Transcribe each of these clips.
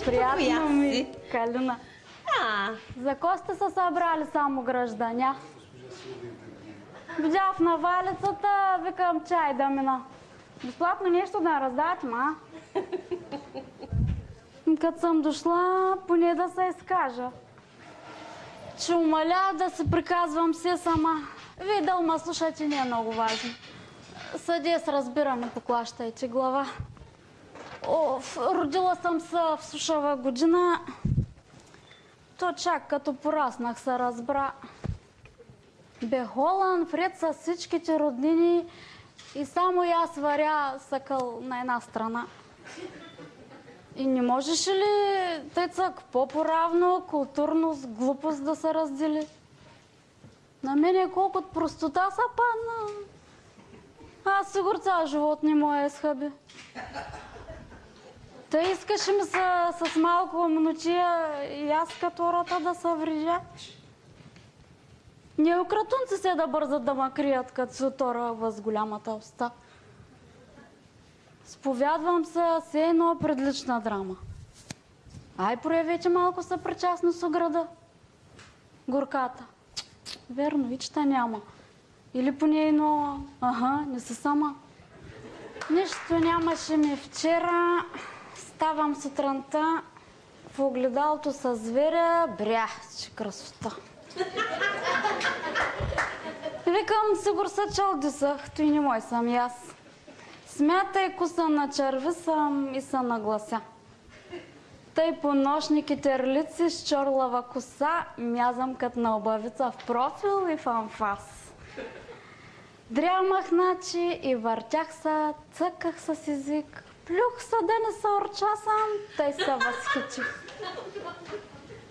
Приятно ми, Калина. За Коста са събрали само гражданя. Видя в навалицата, викам чай да мина. Безплатно нещо да раздават, ма. Като съм дошла, поне да се изкажа. Че умаля да се приказвам все сама. Вие да ма слушате, не е много важно. Съде с разбиране, поклащайте глава. Родила съм се в сушава година. То чак като пораснах се разбра. Бе холан, вред с всичките роднини и само аз варя съкъл на една страна. И не можеш ли, тецък, по-поравно, културно, с глупост да се раздели? На мене колко от простота са падна. Аз сигур цял живот не моя изхъби. Та искаш ми с малко мночия и аз като рота да се врижа. Не ократунци се да бързат да ма крият, като се отора въз голямата уста. Сповядвам се все едно пред лична драма. Ай, проявете малко съпричастност с града. Горката. Верно, ичта няма. Или поне едно, не си сама. Нищо нямаше ми вчера. Ставам сутринта в огледалото с зверя. Брях, че красота. Викам, сигур са чалдисах, той не мой съм и аз. Смятай коса на черви съм и се наглася. Тъй по нощни китерлици с чорлава коса мязам като на обавица в профил и в анфас. Дрямах начи и въртях се, цъках с език. Плюх се да не се орчасам, тъй се възхичих.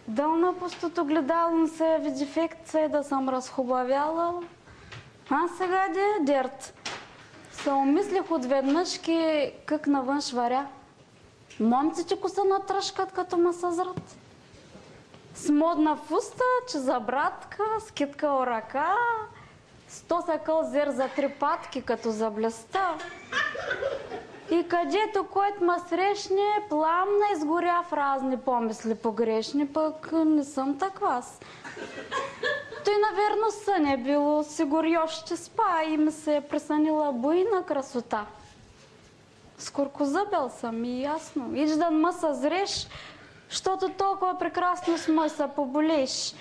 Дълна пустото гледалом се в дефект се да съм разхубавяла. А сега дерт. Се умислих отведнъжки как навън шваря. Момците коса натръшкат като ма съзрат. С модна фуста, че за братка, с китка о ръка, 100 сакъл зер за 3 патки като за блеста. И където който ма срещне, пламна изгоря в разни помисли погрешни, пък не съм таквас. Той наверно сън е било, сигур още спа и ми се е присънила буйна красота. Скоркозъбел съм и ясно. Ич да ма съзреш, защото толкова прекрасно с мой се поболеш.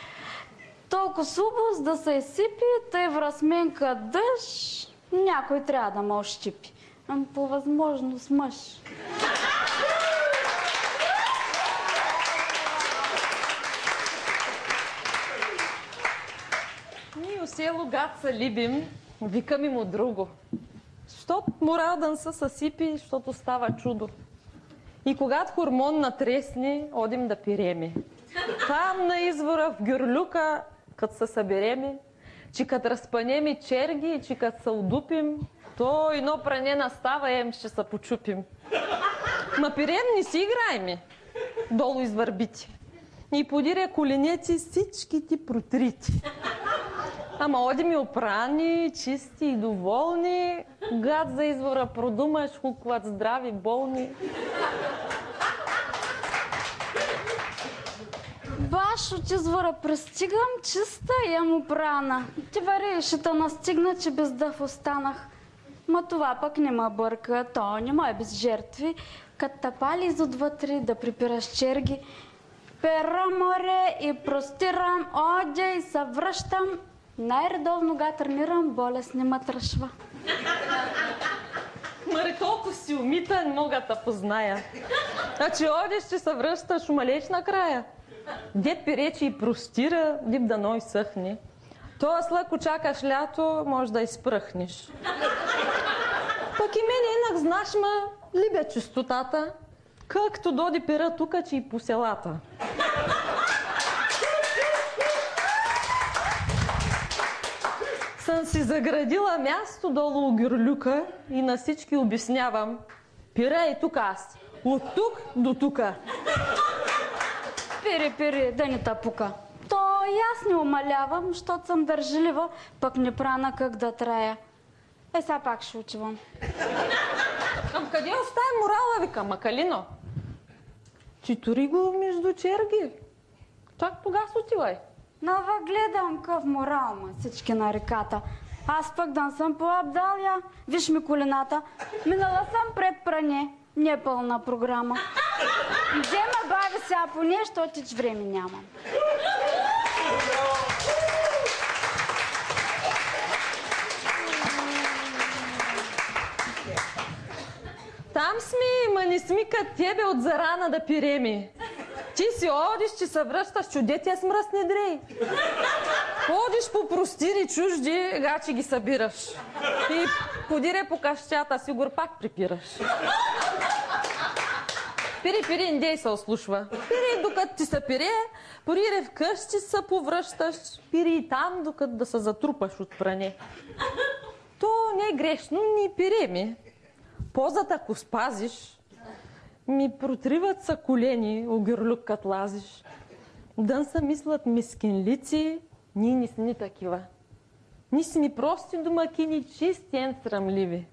Толкова субост да се изсипи, тъй в разменка дъжд, някой трябва да ме ощипи. По възможност мъж. Ние у село гад се любим, викаме му друго. Щото моралдан се съсипи, защото става чудо. И когато хормон натресни, одим да пиреме. Там на извора в Гюрлюка, като се събереме, че като разпанеме черги, че като се удупим, то едно пране настава и ще се почупим. Ма пирем не си играйме, долу из върбите. И подире коленеци всичките протрити. Ама одим опрани, чисти и доволни, гад за извора продумаш, хукват здрави, болни. Баш от извора пристигам, чиста и ям опрана. Ти вари, ще те настигна, че без дъв останах. Ма това пък не ма бърка, то не ма е без жертви. Като тапали изотвътре да припираш черги, пера море и простирам, одя и се връщам. Най-редовно га тренирам, болест не ма тръшва. Маре, колко си умита, не мога да позная. Значи одиш, че се връщаш, умалеч накрая. Дед пирече и простира, дип дано и съхне. То слъко чакаш лято, може да изпръхнеш. Пък и мене инак знаш, ма любя чистотата, както доди пера тука, че и по селата. Съм си заградила място долу у Гюрлюка и на всички обяснявам. Пира и тук аз. От тук до тука. Пири, да не тапука. То и аз не умалявам, защото съм държелива, пък не прана как да трая. Сега пак ще учивам. Къде оставя морала, вика, Макалино? Читори го между черги. Чак тогава отивай. Нова гледам къв морал, ма всички на реката. Аз пък да съм по-абдалия. Виж ми колината. Минала съм пред пране. Не е пълна програма. Взема бави сега по нещо, отич време нямам. Там сме, ма не сми кът тебе от зарана да пиреми. Ти си одиш, че се връщаш, чудетия с мръсни дрей. Одиш по простири чужди, гачи ги събираш. И подире по кащата, сигур пак припираш. Пири, индей се ослушва. Пири, докато ти се пире, порире вкъщи се повръщаш. Пири и там, докато да се затрупаш от пране. То не е грешно, ни пире ми. Позата, ако спазиш, ми протриват са колени, огърлюк кът лазиш. Дън са мислят мискинлици, ние не сме такива. Ние сме прости домакини, чистен срамливи.